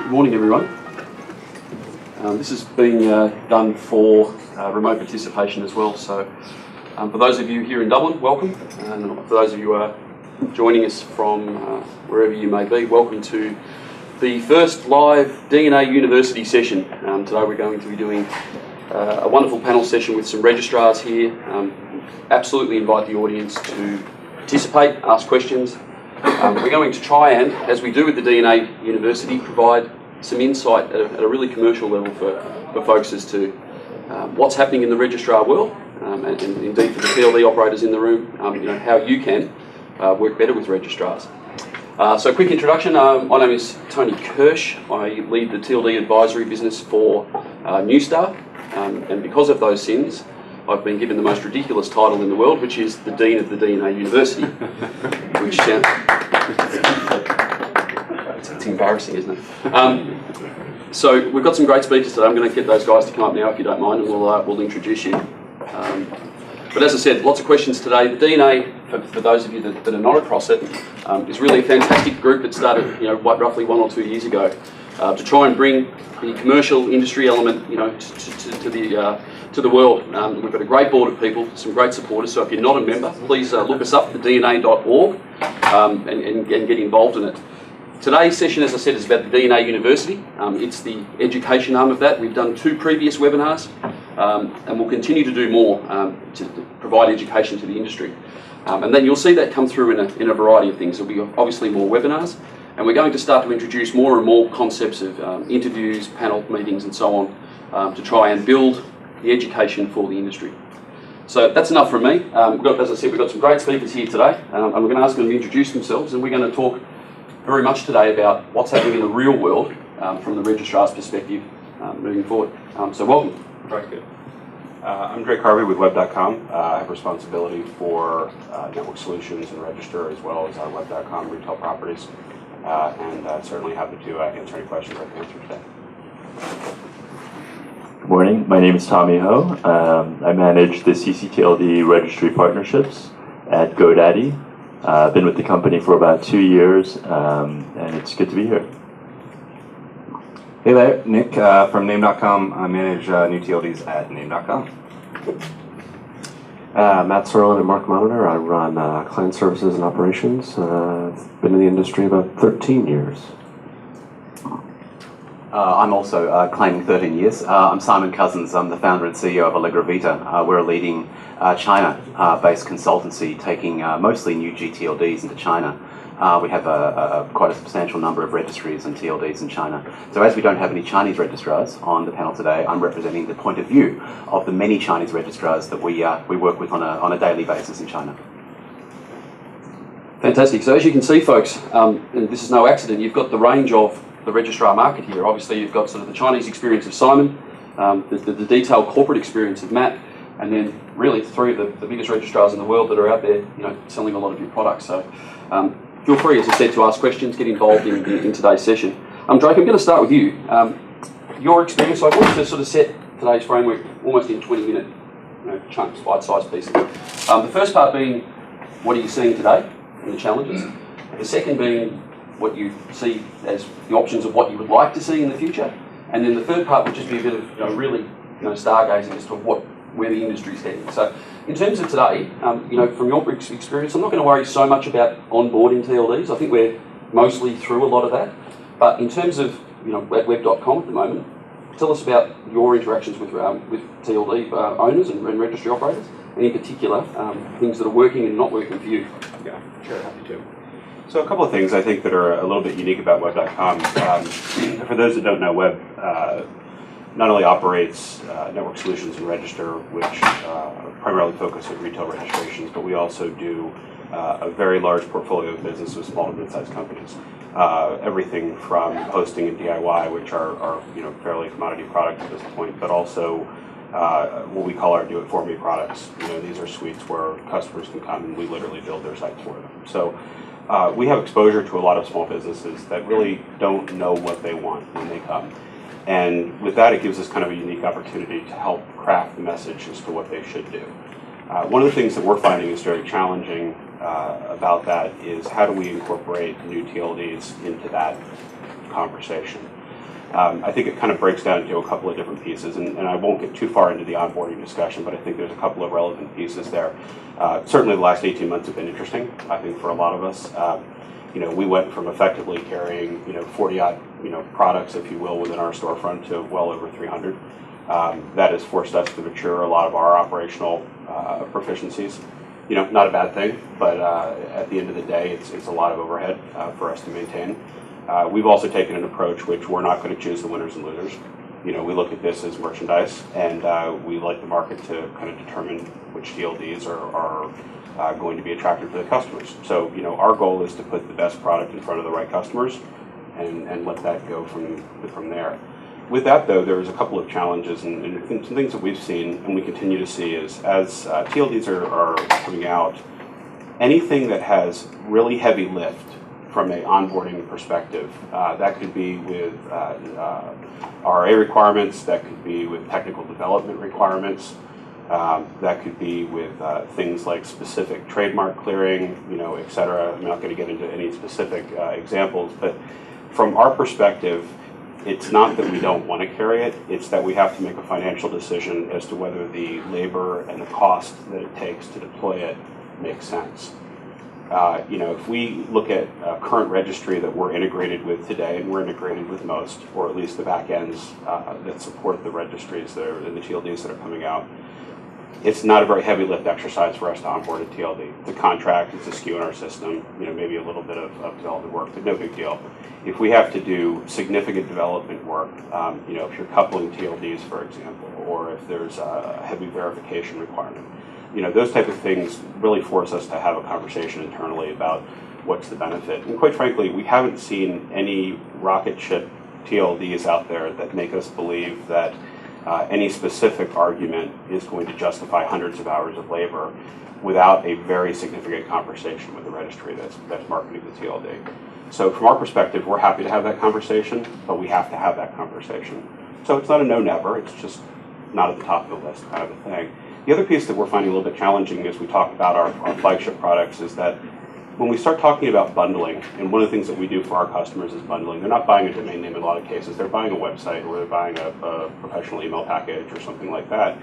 Good morning, everyone. This is being done for remote participation as well. So for those of you here in Dublin, welcome. And for those of you who are joining us from wherever you may be, welcome to the first live DNA University session. Today we're going to be doing a wonderful panel session with some registrars here. Absolutely invite the audience to participate, ask questions. We're going to try and, as we do with the DNA University, provide some insight at a really commercial level for folks as to what's happening in the registrar world, and indeed for the TLD operators in the room, how you can work better with registrars. So quick introduction, my name is Tony Kirsch. I lead the TLD advisory business for Neustar, and because of those sins, I've been given the most ridiculous title in the world, which is the Dean of the DNA University, which sounds... it's embarrassing, isn't it? So we've got some great speakers today. I'm going to get those guys to come up now, if you don't mind, and we'll introduce you. But as I said, lots of questions today. The DNA, for those of you that are not across it, is really a fantastic group that started, roughly 1 or 2 years ago, to try and bring the commercial industry element, to the world. We've got a great board of people, some great supporters. So if you're not a member, please look us up, thedna.org, and get involved in it. Today's session, as I said, is about the DNA University. It's the education arm of that. We've done 2 previous webinars, and we'll continue to do more to provide education to the industry. And then you'll see that come through in a variety of things. There'll be obviously more webinars, and we're going to start to introduce more and more concepts of interviews, panel meetings, and so on, to try and build the education for the industry. So that's enough from me. As I said, we've got some great speakers here today, and we're going to ask them to introduce themselves, and we're going to talk very much today about what's happening in the real world from the registrar's perspective moving forward. So welcome. Very good. I'm Drake Harvey with web.com. I have responsibility for network solutions and register, as well as our web.com retail properties, and certainly happy to answer any questions I can answer today. Good morning, my name is Tommy Ho. I manage the CCTLD registry partnerships at GoDaddy. I've been with the company for about 2 years, and it's good to be here. Hey there, Nick from Name.com. I manage new TLDs at Name.com. Matt Serlin and Mark Monitor. I run client services and operations. I've been in the industry about 13 years. I'm also claiming 13 years. I'm Simon Cousins. I'm the founder and CEO of Allegravita. We're a leading China-based consultancy taking mostly new GTLDs into China. We have quite a substantial number of registries and TLDs in China. So as we don't have any Chinese registrars on the panel today, I'm representing the point of view of the many Chinese registrars that we work with on a daily basis in China. Fantastic. So as you can see, folks, and this is no accident, you've got the range of the registrar market here. Obviously, you've got sort of the Chinese experience of Simon, the detailed corporate experience of Matt, and then really 3 of the biggest registrars in the world that are out there, selling a lot of your products. So feel free, as I said, to ask questions, get involved in today's session. Drake, I'm going to start with you. Your experience, I wanted to sort of set today's framework almost in 20-minute chunks, bite-sized pieces. The first part being, what are you seeing today and the challenges? The second being, what you see as the options of what you would like to see in the future. And then the third part would just be a bit of really stargazing as to where the industry is heading. So in terms of today, from your experience, I'm not going to worry so much about onboarding TLDs. I think we're mostly through a lot of that. But in terms of web.com at the moment, tell us about your interactions with TLD owners and registry operators, and in particular, things that are working and not working for you. Yeah, sure, happy to. So a couple of things I think that are a little bit unique about web.com. For those that don't know, web not only operates network solutions and register, which primarily focus on retail registrations, but we also do a very large portfolio of business with small to mid-sized companies. Everything from hosting and DIY, which are fairly commodity products at this point, but also what we call our do-it-for-me products. These are suites where customers can come and we literally build their sites for them. So we have exposure to a lot of small businesses that really don't know what they want when they come. And with that, it gives us kind of a unique opportunity to help craft the message as to what they should do. One of the things that we're finding is very challenging about that is how do we incorporate new TLDs into that conversation. I think it kind of breaks down into a couple of different pieces, and I won't get too far into the onboarding discussion, but I think there's a couple of relevant pieces there. Certainly the last 18 months have been interesting, I think, for a lot of us. We went from effectively carrying 40-odd products, if you will, within our storefront to well over 300. That has forced us to mature a lot of our operational proficiencies. Not a bad thing, but at the end of the day, it's a lot of overhead for us to maintain. We've also taken an approach which we're not going to choose the winners and losers. We look at this as merchandise, and we like the market to kind of determine which TLDs are going to be attractive to the customers. So, our goal is to put the best product in front of the right customers and let that go from there. With that, though, there's a couple of challenges and some things that we've seen and we continue to see is as TLDs are coming out, anything that has really heavy lift from an onboarding perspective, that could be with RA requirements, that could be with technical development requirements, that could be with things like specific trademark clearing, et cetera. I'm not going to get into any specific examples, but from our perspective, it's not that we don't want to carry it, it's that we have to make a financial decision as to whether the labor and the cost that it takes to deploy it makes sense. If we look at a current registry that we're integrated with today, and we're integrated with most, or at least the back ends that support the registries that are in the TLDs that are coming out, it's not a very heavy lift exercise for us to onboard a TLD. It's a contract, it's a SKU in our system, maybe a little bit of development work, but no big deal. If we have to do significant development work, if you're coupling TLDs, for example, or if there's a heavy verification requirement, those type of things really force us to have a conversation internally about what's the benefit. And quite frankly, we haven't seen any rocket ship TLDs out there that make us believe that any specific argument is going to justify hundreds of hours of labor without a very significant conversation with the registry that's marketing the TLD. So from our perspective, we're happy to have that conversation, but we have to have that conversation. So it's not a no never, it's just not at the top of the list kind of a thing. The other piece that we're finding a little bit challenging as we talk about our flagship products is that when we start talking about bundling, and one of the things that we do for our customers is bundling, they're not buying a domain name in a lot of cases, they're buying a website or they're buying a professional email package or something like that.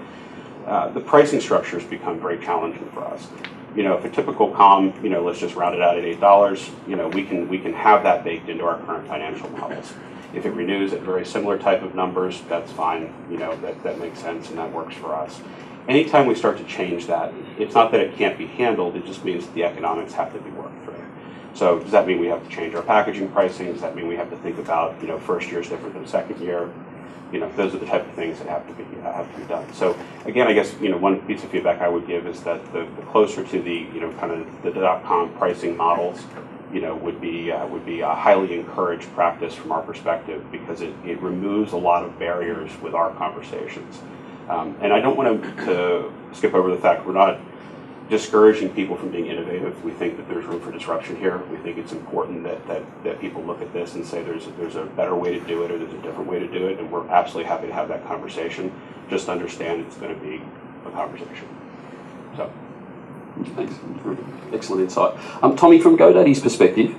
The pricing structures become very challenging for us. If a typical com, let's just round it out at $8, we can have that baked into our current financial models. If it renews at very similar type of numbers, that's fine, that makes sense and that works for us. Anytime we start to change that, it's not that it can't be handled, it just means that the economics have to be worked through. So does that mean we have to change our packaging pricing? Does that mean we have to think about, first year is different than second year? Those are the type of things that have to be done. So again, I guess, one piece of feedback I would give is that the closer to the, kind of the .com pricing models, would be a highly encouraged practice from our perspective because it removes a lot of barriers with our conversations. And I don't want to skip over the fact we're not discouraging people from being innovative. We think that there's room for disruption here. We think it's important that people look at this and say there's a better way to do it or there's a different way to do it, and we're absolutely happy to have that conversation. Just understand it's going to be a conversation. So. Thanks. Excellent insight. Tommy, from GoDaddy's perspective,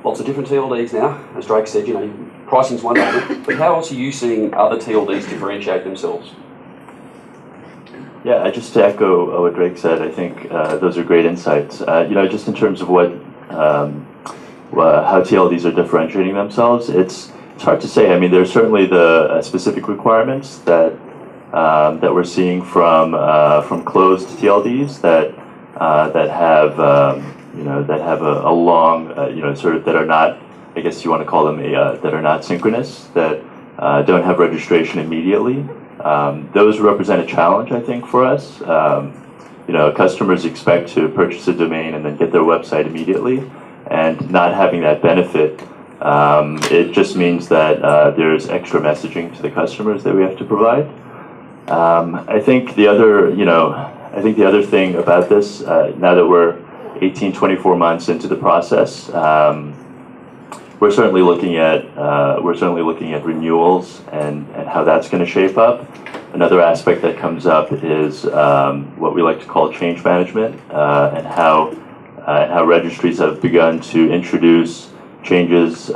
lots of different TLDs now. As Drake said, pricing's one element, but how else are you seeing other TLDs differentiate themselves? Yeah, just to echo what Drake said, I think those are great insights. Just in terms of how TLDs are differentiating themselves, it's hard to say. I mean, there's certainly the specific requirements that we're seeing from closed TLDs that have a long sort of that are not, I guess you want to call them that are not synchronous, that don't have registration immediately. Those represent a challenge, I think, for us. Customers expect to purchase a domain and then get their website immediately, and not having that benefit, it just means that there's extra messaging to the customers that we have to provide. I think the other thing about this, now that we're 18, 24 months into the process, we're certainly looking at renewals and how that's going to shape up. Another aspect that comes up is what we like to call change management, and how registries have begun to introduce changes,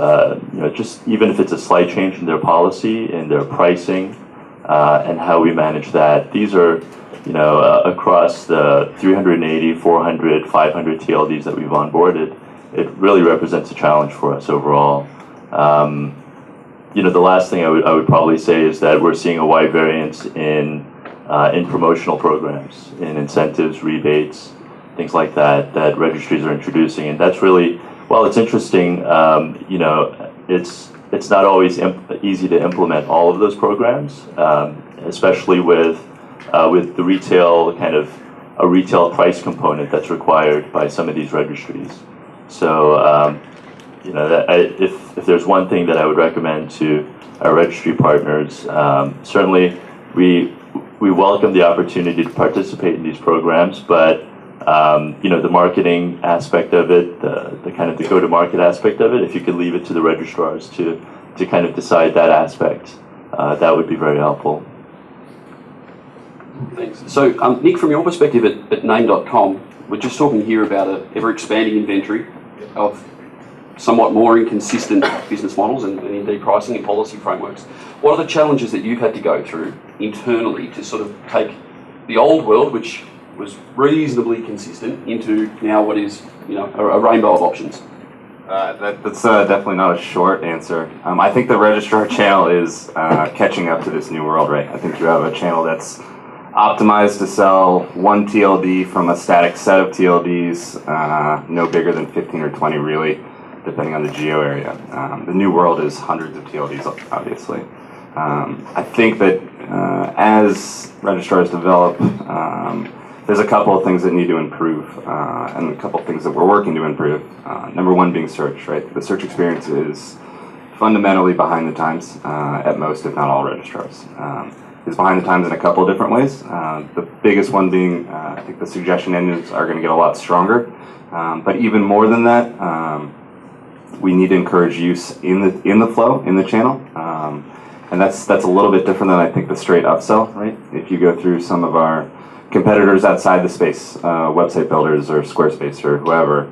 just even if it's a slight change in their policy, in their pricing, and how we manage that. These are, across the 380, 400, 500 TLDs that we've onboarded, it really represents a challenge for us overall. The last thing I would probably say is that we're seeing a wide variance in promotional programs, in incentives, rebates, things like that registries are introducing, and that's really, while it's interesting, it's not always easy to implement all of those programs, especially with the retail a retail price component that's required by some of these registries. So if there's one thing that I would recommend to our registry partners, certainly we welcome the opportunity to participate in these programs, but the marketing aspect of it, the kind of the go-to-market aspect of it, if you could leave it to the registrars to kind of decide that aspect, that would be very helpful. Thanks. So, Nic, from your perspective at name.com, we're just talking here about an ever-expanding inventory of somewhat more inconsistent business models and indeed pricing and policy frameworks. What are the challenges that you've had to go through internally to sort of take the old world, which was reasonably consistent, into now what is a rainbow of options? That's definitely not a short answer. I think the registrar channel is catching up to this new world, right? I think you have a channel that's optimized to sell one TLD from a static set of TLDs, no bigger than 15 or 20 really, depending on the geo area. The new world is hundreds of TLDs, obviously. I think that as registrars develop, there's a couple of things that need to improve, and a couple of things that we're working to improve. Number one being search, right? The search experience is fundamentally behind the times at most, if not all registrars. It's behind the times in a couple of different ways. The biggest one being, I think the suggestion engines are going to get a lot stronger. But even more than that, we need to encourage use in the flow, in the channel. And that's a little bit different than I think the straight upsell, right? If you go through some of our competitors outside the space, website builders or Squarespace or whoever,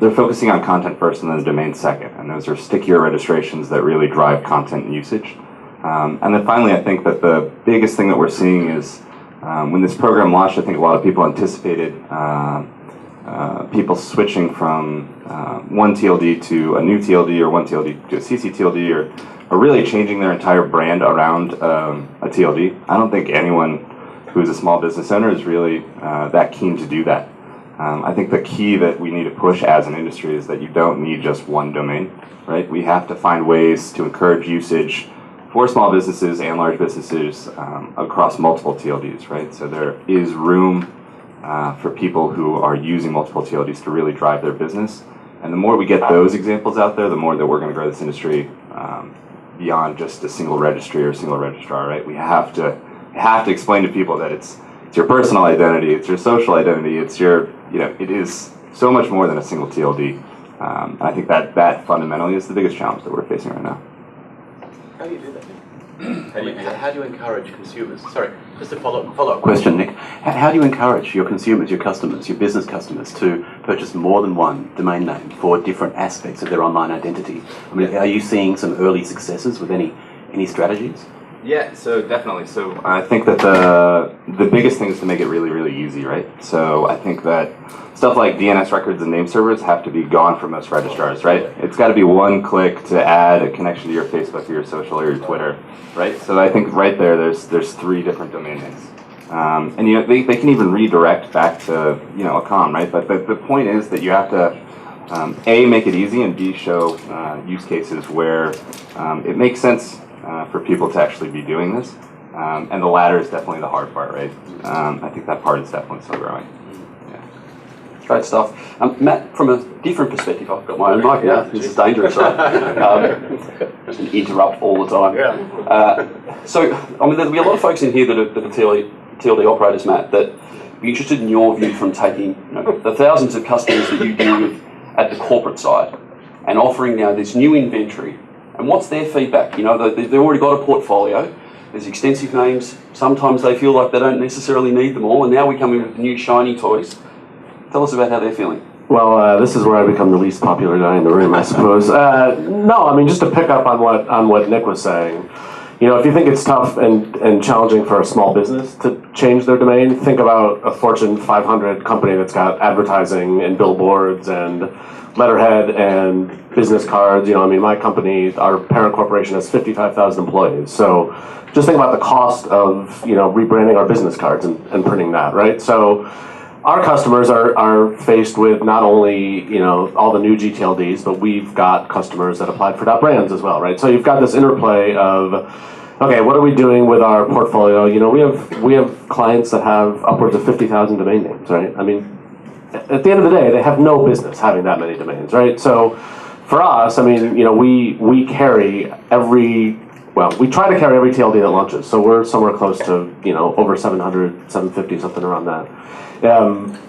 they're focusing on content first and then the domain second. And those are stickier registrations that really drive content usage. And then finally, I think that the biggest thing that we're seeing is when this program launched, I think a lot of people anticipated people switching from one TLD to a new TLD or one TLD to a CC-TLD or really changing their entire brand around a TLD. I don't think anyone who is a small business owner is really that keen to do that. I think the key that we need to push as an industry is that you don't need just one domain, right? We have to find ways to encourage usage for small businesses and large businesses across multiple TLDs, right? So there is room for people who are using multiple TLDs to really drive their business. And the more we get those examples out there, the more that we're going to grow this industry beyond just a single registry or single registrar, right? We have to explain to people that it's your personal identity, it's your social identity, it's your, it is so much more than a single TLD. I think that fundamentally is the biggest challenge that we're facing right now. How do you do that? How do you encourage consumers? Sorry, just a follow-up question, Nic. How do you encourage your consumers, your customers, your business customers to purchase more than one domain name for different aspects of their online identity? I mean, are you seeing some early successes with any strategies? Yeah, so definitely. So I think that the biggest thing is to make it really, really easy, right? So I think that stuff like DNS records and name servers have to be gone for most registrars, right? It's got to be one click to add a connection to your Facebook or your social or your Twitter, right? So I think right there's 3 different domain names. And they can even redirect back to a com, right? But the point is that you have to A, make it easy, and B, show use cases where it makes sense for people to actually be doing this. And the latter is definitely the hard part, right? I think that part is definitely still growing. Yeah. Great stuff. Matt, from a different perspective, I've got my own mic now. This is dangerous, right? Just interrupt all the time. Yeah. So, I mean, there'll be a lot of folks in here that are TLD operators, Matt, that be interested in your view from taking the thousands of customers that you deal with at the corporate side and offering now this new inventory. And what's their feedback? They've already got a portfolio. There's extensive names. Sometimes they feel like they don't necessarily need them all. And now we come in with new shiny toys. Tell us about how they're feeling. Well, this is where I become the least popular guy in the room, I suppose. No, I mean, just to pick up on what Nick was saying, you know, if you think it's tough and challenging for a small business to change their domain, think about a Fortune 500 company that's got advertising and billboards and letterhead and business cards. You know, I mean, my company, our parent corporation, has 55,000 employees. So just think about the cost of, you know, rebranding our business cards and printing that, right? So our customers are faced with not only, you know, all the new GTLDs, but we've got customers that applied for .brands as well, right? So you've got this interplay of, okay, what are we doing with our portfolio? You know, we have clients that have upwards of 50,000 domain names, right? I mean, at the end of the day, they have no business having that many domains, right? So for us, I mean, you know, we carry we try to carry every TLD that launches. So we're somewhere close to, you know, over 700, 750, something around that.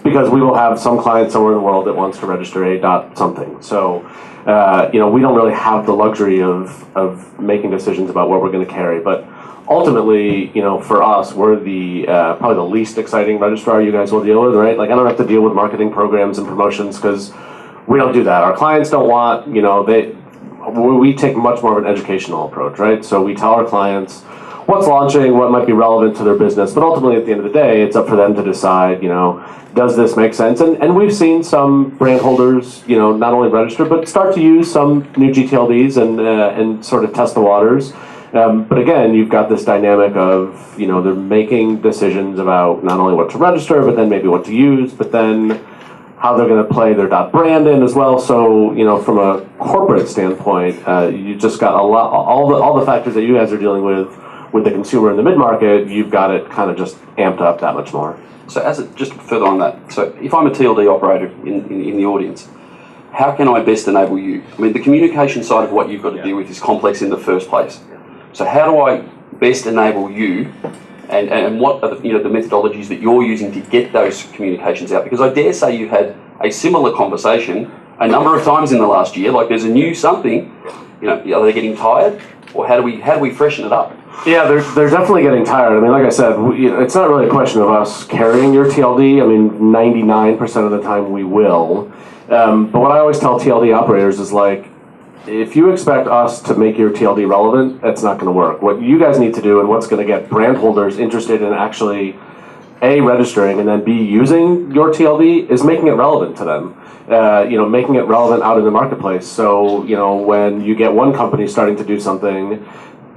Because we will have some client somewhere in the world that wants to register a dot something. So, you know, we don't really have the luxury of making decisions about what we're going to carry. But ultimately, you know, for us, we're the probably the least exciting registrar you guys will deal with, right? Like, I don't have to deal with marketing programs and promotions because we don't do that. Our clients don't want, you know, we take much more of an educational approach, right? So we tell our clients what's launching, what might be relevant to their business, but ultimately at the end of the day, it's up for them to decide, you know, does this make sense? And we've seen some brand holders, you know, not only register, but start to use some new GTLDs and sort of test the waters. But again, you've got this dynamic of, you know, they're making decisions about not only what to register, but then maybe what to use, but then how they're going to play their .brand in as well. So, you know, from a corporate standpoint, you just got all the factors that you guys are dealing with the consumer in the mid-market, you've got it kind of just amped up that much more. So just further on that, so if I'm a TLD operator in the audience, how can I best enable you? I mean, the communication side of what you've got to deal with is complex in the first place. So how do I best enable you, and what are the methodologies that you're using to get those communications out? Because I dare say you had a similar conversation a number of times in the last year. Like, there's a new something. You know, are they getting tired, or how do we freshen it up? Yeah, they're definitely getting tired. I mean, like I said, it's not really a question of us carrying your TLD. I mean, 99% of the time we will. But what I always tell TLD operators is, like, if you expect us to make your TLD relevant, that's not going to work. What you guys need to do, and what's going to get brand holders interested in actually A, registering, and then B, using your TLD, is making it relevant to them. You know, making it relevant out in the marketplace. So, you know, when you get one company starting to do something,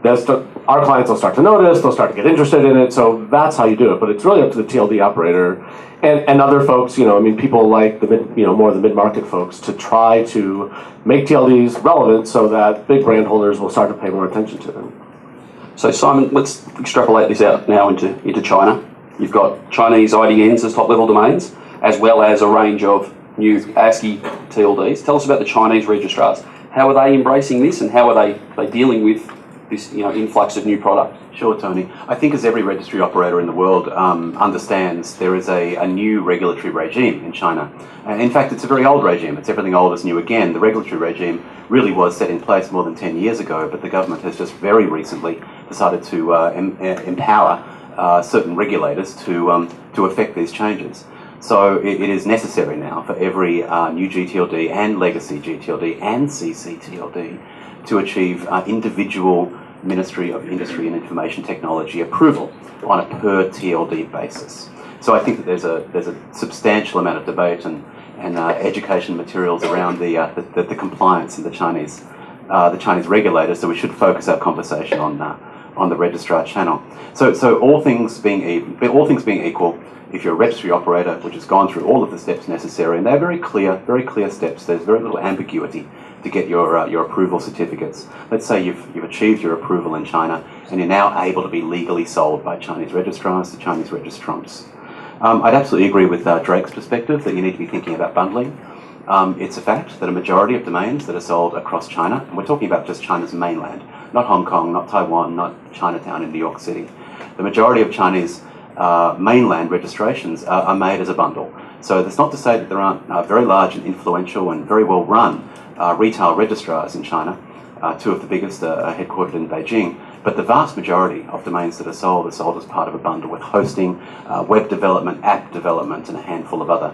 our clients will start to notice, they'll start to get interested in it, so that's how you do it. But it's really up to the TLD operator and other folks, you know, I mean, people like more of the mid-market folks to try to make TLDs relevant so that big brand holders will start to pay more attention to them. So Simon, let's extrapolate this out now into China. You've got Chinese IDNs as top-level domains, as well as a range of new ASCII TLDs. Tell us about the Chinese registrars. How are they embracing this, and how are they dealing with this, you know, influx of new product? Sure, Tony. I think as every registry operator in the world understands, there is a new regulatory regime in China. In fact, it's a very old regime. It's everything old is new again. The regulatory regime really was set in place more than 10 years ago, but the government has just very recently decided to empower certain regulators to effect these changes. So it is necessary now for every new GTLD and legacy GTLD and CCTLD to achieve individual Ministry of Industry and Information Technology approval on a per TLD basis. So I think that there's a substantial amount of debate and education materials around the compliance of the Chinese regulators. So we should focus our conversation on the registrar channel. So all things being equal, if you're a registry operator which has gone through all of the steps necessary, and they're very clear steps, there's very little ambiguity to get your approval certificates. Let's say you've achieved your approval in China and you're now able to be legally sold by Chinese registrars to Chinese registrants. I'd absolutely agree with Drake's perspective that you need to be thinking about bundling. It's a fact that a majority of domains that are sold across China, and we're talking about just China's mainland, not Hong Kong, not Taiwan, not Chinatown in New York City. The majority of Chinese mainland registrations are made as a bundle. So that's not to say that there aren't very large and influential and very well run retail registrars in China. Two of the biggest are headquartered in Beijing, but the vast majority of domains that are sold as part of a bundle with hosting, web development, app development, and a handful of other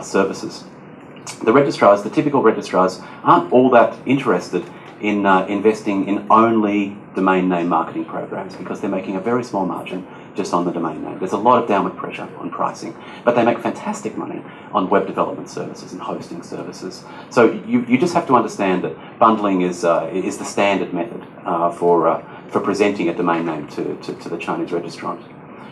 services. the registrars, the typical registrars, aren't all that interested in investing in only domain name marketing programs because they're making a very small margin just on the domain name. There's a lot of downward pressure on pricing, but they make fantastic money on web development services and hosting services. So you just have to understand that bundling is the standard method for presenting a domain name to the Chinese registrant.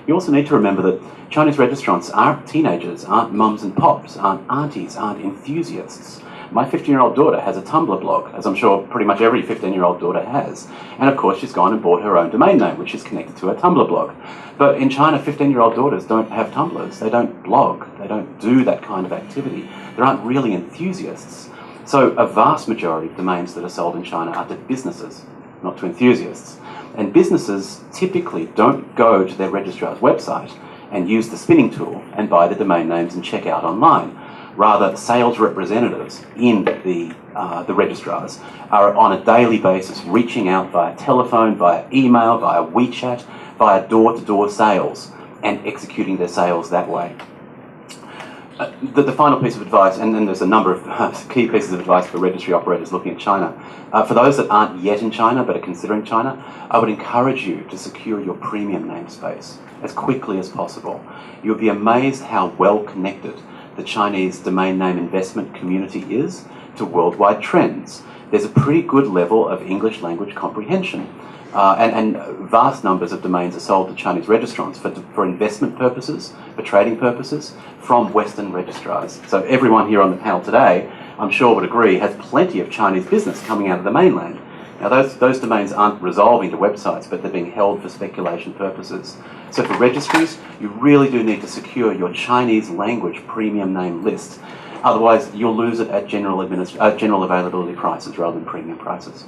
You also need to remember that Chinese registrants aren't teenagers, aren't mums and pops, aren't aunties, aren't enthusiasts. My 15-year-old daughter has a Tumblr blog, as I'm sure pretty much every 15-year-old daughter has. And of course, she's gone and bought her own domain name, which is connected to her Tumblr blog. But in China, 15-year-old daughters don't have Tumblrs. They don't blog. They don't do that kind of activity. They aren't really enthusiasts. So a vast majority of domains that are sold in China are to businesses, not to enthusiasts. And businesses typically don't go to their registrar's website and use the spinning tool and buy the domain names and check out online. Rather, sales representatives in the registrars are on a daily basis reaching out via telephone, via email, via WeChat, via door-to-door sales and executing their sales that way. The final piece of advice, and then there's a number of key pieces of advice for registry operators looking at China. For those that aren't yet in China but are considering China, I would encourage you to secure your premium namespace as quickly as possible. You'll be amazed how well connected the Chinese domain name investment community is to worldwide trends. There's a pretty good level of English language comprehension. And vast numbers of domains are sold to Chinese registrants for investment purposes, for trading purposes, from Western registrars. So everyone here on the panel today, I'm sure would agree, has plenty of Chinese business coming out of the mainland. Now those domains aren't resolving to websites, but they're being held for speculation purposes. So for registries, you really do need to secure your Chinese language premium name list. Otherwise, you'll lose it at general availability prices rather than premium prices.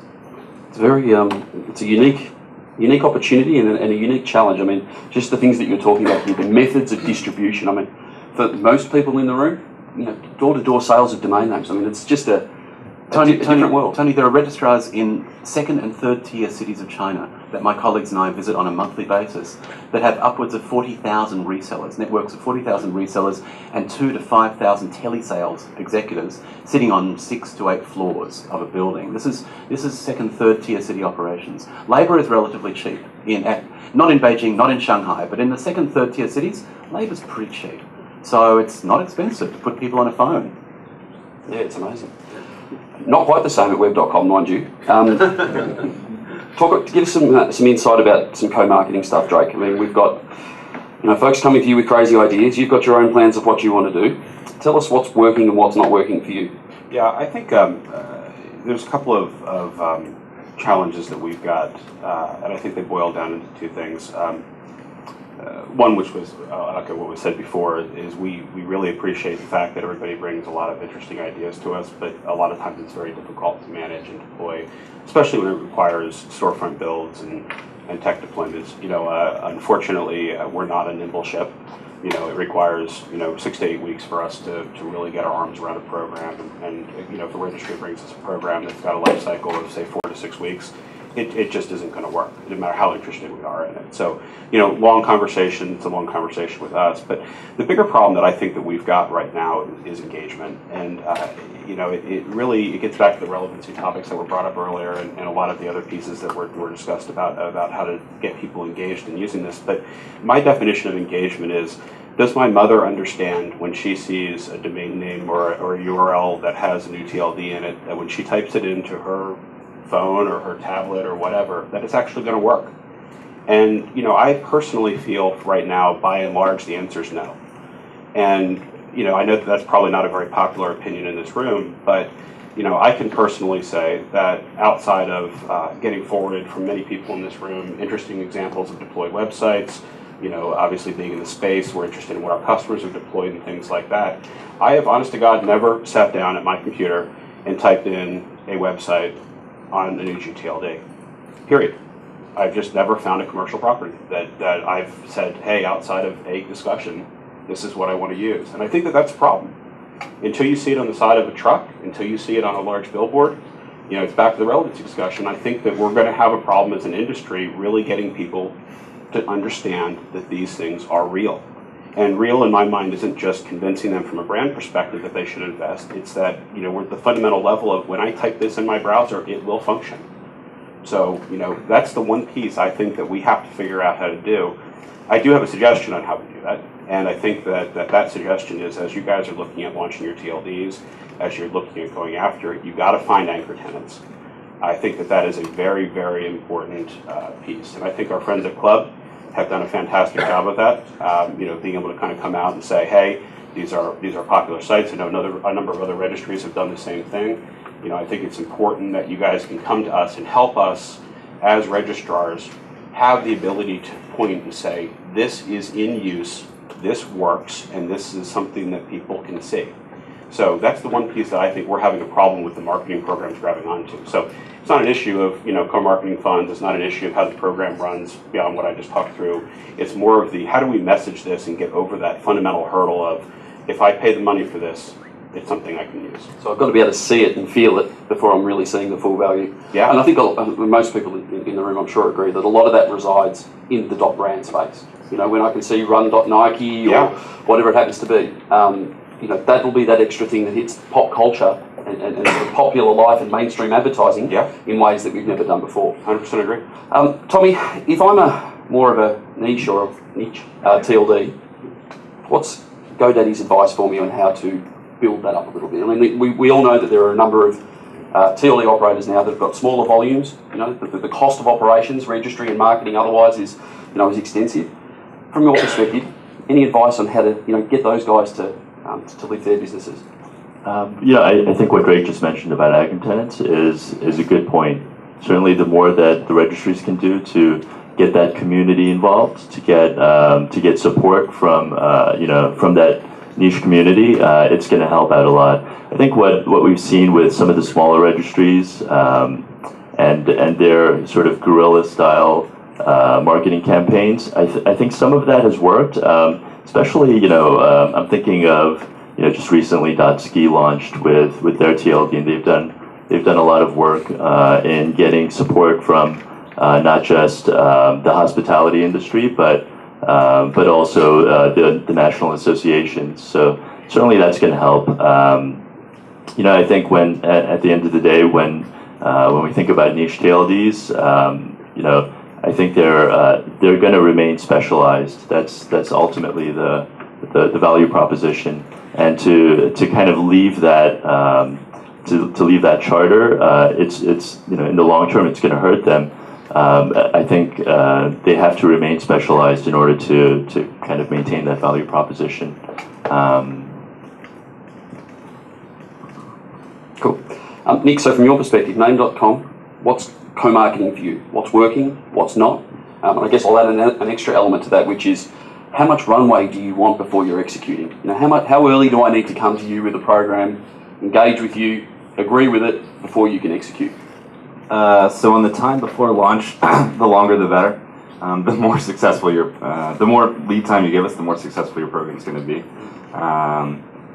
It's very, it's a unique opportunity and a unique challenge. I mean, just the things that you're talking about here, the methods of distribution. I mean, for most people in the room, you know, door-to-door sales of domain names. I mean, it's just a different world. Tony, there are registrars in second and third tier cities of China that my colleagues and I visit on a monthly basis that have upwards of 40,000 resellers, networks of 40,000 resellers and 2,000 to 5,000 telesales executives sitting on 6 to 8 floors of a building. This is second, third tier city operations. Labour is relatively cheap, not in Beijing, not in Shanghai, but in the second, third tier cities, labour's pretty cheap. So it's not expensive to put people on a phone. Yeah, it's amazing. Not quite the same at web.com, mind you. Give us some insight about some co-marketing stuff, Drake. I mean, we've got folks coming to you with crazy ideas. You've got your own plans of what you want to do. Tell us what's working and what's not working for you. Yeah, I think there's a couple of challenges that we've got, and I think they boil down into two things. One, which was, okay, what was said before, is we really appreciate the fact that everybody brings a lot of interesting ideas to us, but a lot of times it's very difficult to manage and deploy, especially when it requires storefront builds and tech deployments. Unfortunately, we're not a nimble ship. It requires 6 to 8 weeks for us to really get our arms around a program, and if a registry brings us a program that's got a life cycle of say 4 to 6 weeks, it just isn't going to work, no matter how interested we are in it. So, long conversation, it's a long conversation with us. But the bigger problem that I think that we've got right now is engagement. And, it gets back to the relevancy topics that were brought up earlier and a lot of the other pieces that were discussed about how to get people engaged in using this. But my definition of engagement is, does my mother understand when she sees a domain name or a URL that has a new TLD in it, that when she types it into her phone or her tablet or whatever, that it's actually going to work? And I personally feel right now, by and large, the answer is no. And I know that's probably not a very popular opinion in this room, but I can personally say that outside of getting forwarded from many people in this room interesting examples of deployed websites, obviously being in the space, we're interested in what our customers have deployed and things like that. I have, honest to God, never sat down at my computer and typed in a website on a new GTLD, period. I've just never found a commercial property that I've said, hey, outside of a discussion, this is what I want to use. And I think that that's a problem. Until you see it on the side of a truck, until you see it on a large billboard, it's back to the relevancy discussion. I think that we're going to have a problem as an industry really getting people to understand that these things are real. And real, in my mind, isn't just convincing them from a brand perspective that they should invest. It's that, we're at the fundamental level of when I type this in my browser, it will function. So, that's the one piece I think that we have to figure out how to do. I do have a suggestion on how to do that. And I think that suggestion is, as you guys are looking at launching your TLDs, as you're looking at going after it, you got to find anchor tenants. I think that is a very, very important piece. And I think our friends at Club have done a fantastic job of that. Being able to kind of come out and say, hey, these are popular sites. I know a number of other registries have done the same thing. I think it's important that you guys can come to us and help us as registrars have the ability to point and say, this is in use, this works, and this is something that people can see. So that's the one piece that I think we're having a problem with the marketing programs grabbing onto. So it's not an issue of co-marketing funds. It's not an issue of how the program runs beyond what I just talked through. It's more of the how do we message this and get over that fundamental hurdle of if I pay the money for this, it's something I can use. So I've got to be able to see it and feel it before I'm really seeing the full value. Yeah. And I think most people in the room, I'm sure, agree that a lot of that resides in the .brand space. When I can see run.nike or whatever it happens to be, that will be that extra thing that hits pop culture and sort of popular life and mainstream advertising in ways that we've never done before. 100% agree. Tommy, if I'm more of a niche TLD, what's GoDaddy's advice for me on how to build that up a little bit? I mean, we all know that there are a number of TLD operators now that have got smaller volumes. The cost of operations, registry and marketing otherwise is extensive. From your perspective, any advice on how to get those guys to live their businesses? I think what Drake just mentioned about anchor tenants is a good point. Certainly, the more that the registries can do to get that community involved, to get support from that niche community, it's going to help out a lot. I think what we've seen with some of the smaller registries and their sort of guerrilla style marketing campaigns, I think some of that has worked. Especially, I'm thinking of just recently .ski launched with their TLD, and they've done a lot of work in getting support from not just the hospitality industry, but also the national associations. So certainly that's going to help. I think when at the end of the day, when we think about niche TLDs, I think they're going to remain specialized. That's ultimately the value proposition, and to kind of leave that to leave that charter, it's in the long term it's going to hurt them. I think they have to remain specialized in order to kind of maintain that value proposition. Cool. Nic, so from your perspective, name.com, what's co-marketing for you? What's working? What's not? And I guess I'll add an extra element to that, which is how much runway do you want before you're executing? How early do I need to come to you with a program, engage with you, agree with it before you can execute? So on the time before launch, the longer the better. The more successful the more lead time you give us, the more successful your program is going to be.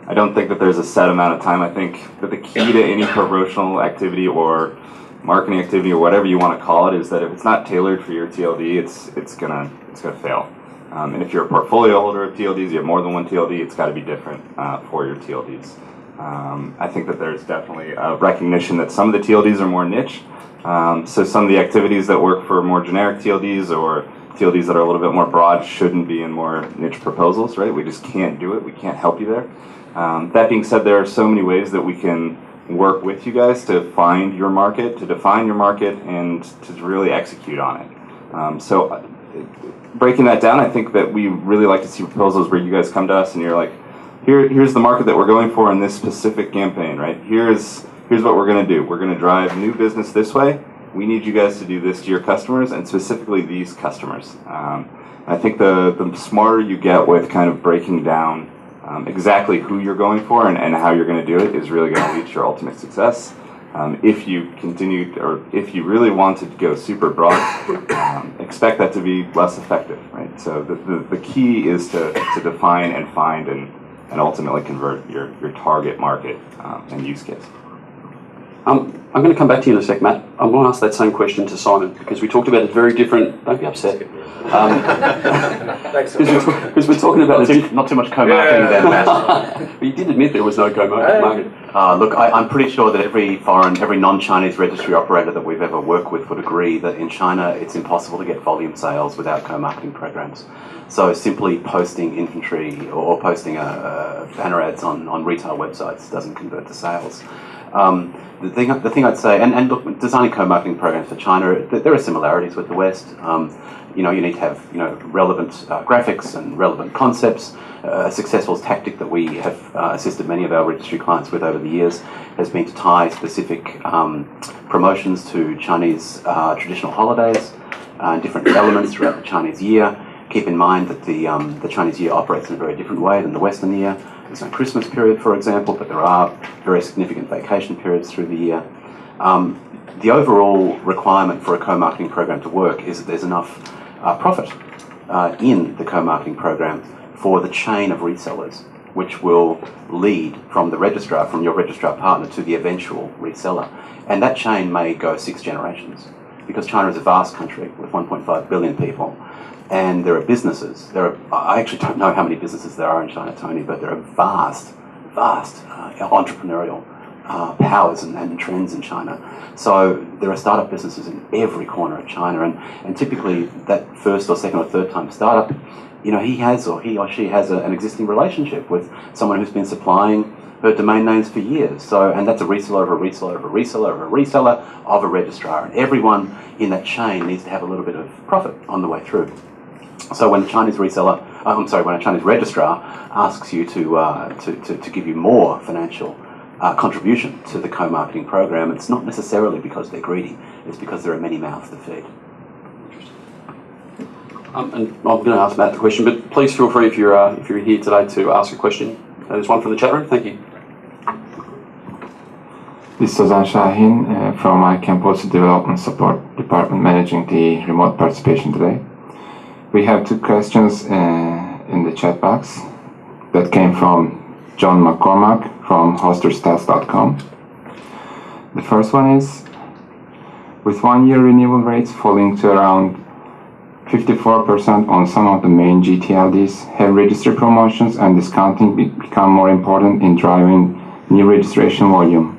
I don't think that there's a set amount of time. I think that the key to any promotional activity or marketing activity or whatever you want to call it is that if it's not tailored for your TLD, it's gonna fail. And if you're a portfolio holder of TLDs, you have more than one TLD, it's got to be different for your TLDs. I think that there's definitely a recognition that some of the TLDs are more niche. So some of the activities that work for more generic TLDs or TLDs that are a little bit more broad shouldn't be in more niche proposals, right? We just can't do it. We can't help you there. That being said, there are so many ways that we can work with you guys to find your market, to define your market, and to really execute on it. So breaking that down, I think that we really like to see proposals where you guys come to us and you're like, here's the market that we're going for in this specific campaign, right? Here's what we're going to do. We're going to drive new business this way. We need you guys to do this to your customers, and specifically these customers. I think the smarter you get with kind of breaking down exactly who you're going for and how you're going to do it is really going to lead to your ultimate success. If you continue, or if you really want to go super broad, expect that to be less effective, right? So the key is to define and find and ultimately convert your target market and use case. I'm going to come back to you in a sec, Matt. I'm going to ask that same question to Simon because we talked about a very different. Don't be upset. Because we're talking about Not too much co-marketing then, Matt. But you did admit there was no co-marketing. Look, I'm pretty sure that every non-Chinese registry operator that we've ever worked with would agree that in China it's impossible to get volume sales without co-marketing programs. So simply posting inventory or posting banner ads on retail websites doesn't convert to sales. The thing I'd say, and look, designing co-marketing programs for China, there are similarities with the West. You need to have relevant graphics and relevant concepts. A successful tactic that we have assisted many of our registry clients with over the years has been to tie specific promotions to Chinese traditional holidays and different elements throughout the Chinese year. Keep in mind that the Chinese year operates in a very different way than the Western year. There's no Christmas period, for example, but there are very significant vacation periods through the year. The overall requirement for a co-marketing program to work is that there's enough profit in the co-marketing program for the chain of resellers, which will lead from the registrar, from your registrar partner, to the eventual reseller. And that chain may go 6 generations, because China is a vast country with 1.5 billion people. And there are businesses. I actually don't know how many businesses there are in China, Tony, but there are vast entrepreneurial powers and trends in China. So there are startup businesses in every corner of China, and typically that first or second or third time startup, he or she has an existing relationship with someone who's been supplying her domain names for years. So, and that's a reseller of a reseller of a reseller of a reseller of a registrar, and everyone in that chain needs to have a little bit of profit on the way through. So when a Chinese when a Chinese registrar asks you to give you more financial contribution to the co-marketing program, it's not necessarily because they're greedy, it's because there are many mouths to feed. And I'm going to ask Matt the question, but please feel free if you're here today to ask a question. There's one from the chat room. Thank you. This is Sazan Shahin from ICANN Policy Development Support Department managing the remote participation today. We have 2 questions in the chat box that came from John McCormack from hosterstats.com. The first one is, with 1-year renewal rates falling to around 54% on some of the main GTLDs, have registry promotions and discounting become more important in driving new registration volume?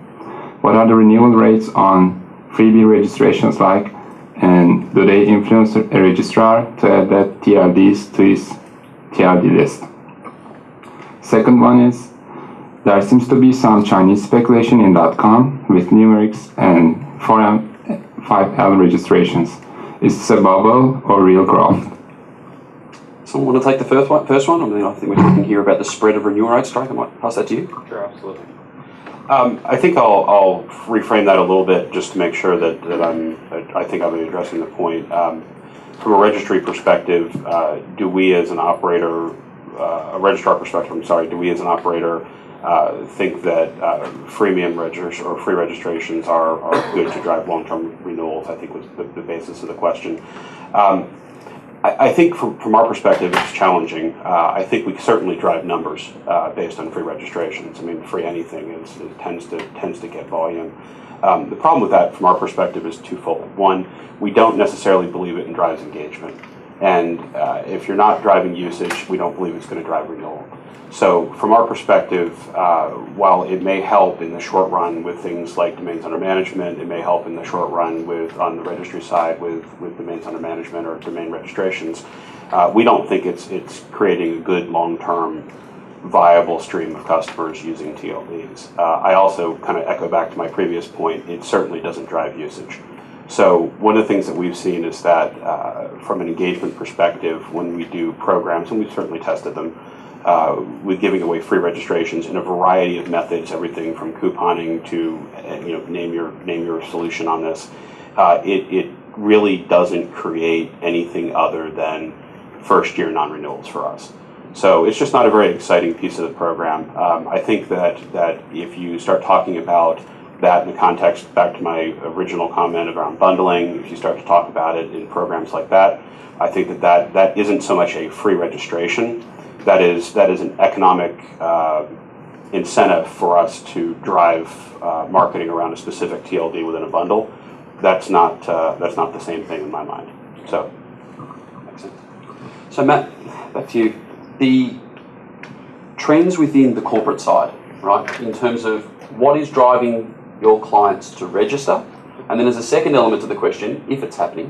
What are the renewal rates on freebie registrations like, and do they influence a registrar to add that TLDs to his TLD list? Second one is, there seems to be some Chinese speculation in .com with numerics and 4M, 5L registrations. Is this a bubble or real growth? Someone want to take the first one? I think we're talking here about the spread of renewal rates. Drake, I might pass that to you. Sure, absolutely. I think I'll reframe that a little bit just to make sure that I think I'm addressing the point. From a registry perspective, do we as an operator, a registrar perspective, do we as an operator think that freemium registers or free registrations are good to drive long-term renewals? I think was the basis of the question. I think from our perspective, it's challenging. I think we certainly drive numbers based on free registrations. I mean, free anything tends to get volume. The problem with that, from our perspective, is twofold. One, we don't necessarily believe it drives engagement, and if you're not driving usage, we don't believe it's going to drive renewal. So from our perspective, while it may help in the short run with things like domains under management, it may help in the short run on the registry side with domains under management or domain registrations, we don't think it's creating a good long-term viable stream of customers using TLDs. I also kind of echo back to my previous point, it certainly doesn't drive usage. So one of the things that we've seen is that from an engagement perspective, when we do programs, and we've certainly tested them, with giving away free registrations in a variety of methods, everything from couponing to name your solution on this, it really doesn't create anything other than first-year non-renewals for us. So it's just not a very exciting piece of the program. I think that if you start talking about that in the context, back to my original comment around bundling, if you start to talk about it in programs like that, I think that isn't so much a free registration. That is an economic incentive for us to drive marketing around a specific TLD within a bundle. That's not the same thing in my mind. So, makes sense. So Matt, back to you. The trends within the corporate side, right? In terms of what is driving your clients to register, and then as a second element to the question, if it's happening,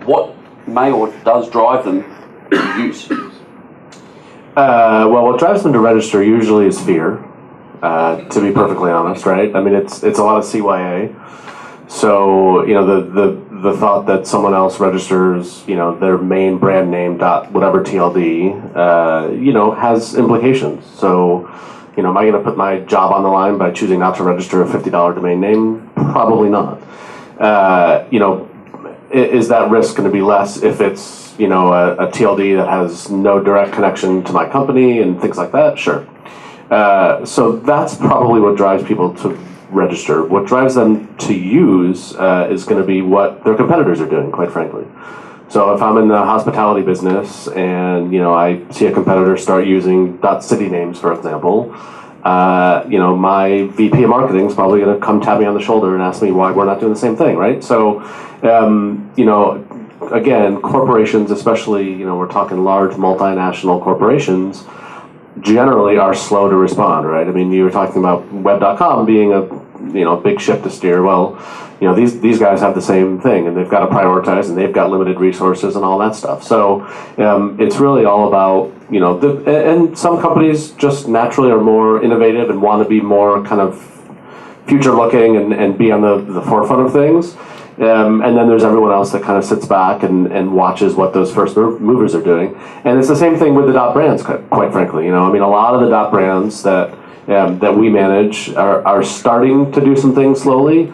what may or does drive them to use? Well, what drives them to register usually is fear, to be perfectly honest, right? I mean, it's a lot of CYA. So, you know, the thought that someone else registers, you know, their main brand name dot whatever TLD, you know, has implications. So, you know, am I going to put my job on the line by choosing not to register a $50 domain name? Probably not. You know, is that risk going to be less if it's, you know, a TLD that has no direct connection to my company and things like that? Sure. So that's probably what drives people to register. What drives them to use is going to be what their competitors are doing, quite frankly. So if I'm in the hospitality business and, you know, I see a competitor start using .city names, for example, you know, my VP of marketing is probably going to come tap me on the shoulder and ask me why we're not doing the same thing, right? So, you know, again, corporations, especially, you know, we're talking large multinational corporations, generally are slow to respond, right? I mean, you were talking about web.com being a, you know, big ship to steer. Well, you know, these guys have the same thing, and they've got to prioritize, and they've got limited resources and all that stuff. So it's really all about, you know, and some companies just naturally are more innovative and want to be more kind of future looking and be on the forefront of things. And then there's everyone else that kind of sits back and watches what those first movers are doing. And it's the same thing with the .brands, quite frankly. You know, I mean, a lot of the .brands that we manage are starting to do some things slowly,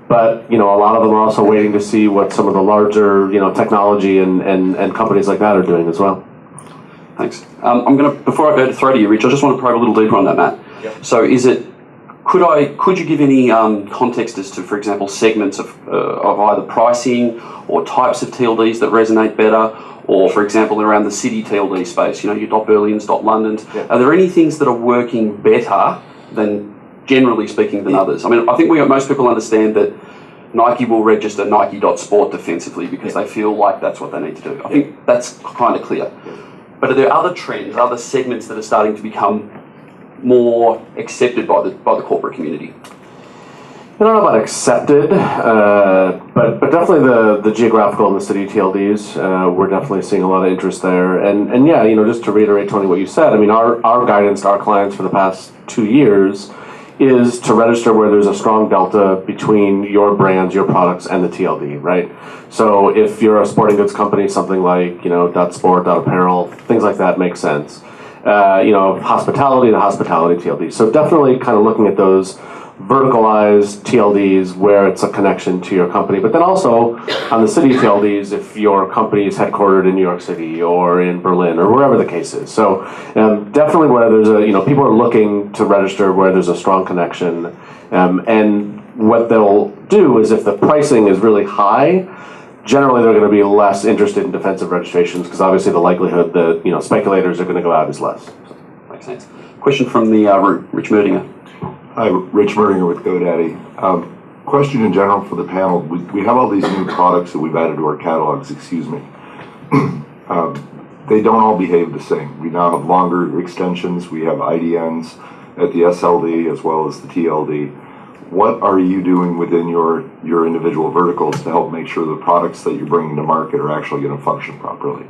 but, you know, a lot of them are also waiting to see what some of the larger, you know, technology and companies like that are doing as well. Thanks. I'm going to, before I go to throw to you, Rich, I just want to probe a little deeper on that, Matt. Yep. So could you give any context as to, for example, segments of either pricing or types of TLDs that resonate better, or, for example, around the city TLD space, you know, your .Berlins, .Londons. Yeah. Are there any things that are working better than, generally speaking, than others? I mean, I think most people understand that Nike will register Nike.sport defensively because they feel like that's what they need to do. I think that's kind of clear. But are there other trends, other segments that are starting to become more accepted by the corporate community? I don't know about accepted, but definitely the geographical and the city TLDs, we're definitely seeing a lot of interest there. And yeah, you know, just to reiterate, Tony, what you said, I mean, our guidance to our clients for the past 2 years is to register where there's a strong delta between your brands, your products, and the TLD, right? So if you're a sporting goods company, something like, you know, .sport, .apparel, things like that make sense. You know, hospitality to hospitality TLD. So definitely kind of looking at those verticalized TLDs where it's a connection to your company, but then also on the city TLDs if your company is headquartered in New York City or in Berlin or wherever the case is. So definitely where there's a, you know, people are looking to register where there's a strong connection, and what they'll do is if the pricing is really high, generally they're going to be less interested in defensive registrations because obviously the likelihood that, you know, speculators are going to go out is less. So, makes sense. Question from the Rich Merdinger. Hi, Rich Merdinger with GoDaddy. Question in general for the panel. We have all these new products that we've added to our catalogs, excuse me. They don't all behave the same. We now have longer extensions. We have IDNs at the SLD as well as the TLD. What are you doing within your individual verticals to help make sure the products that you're bringing to market are actually going to function properly?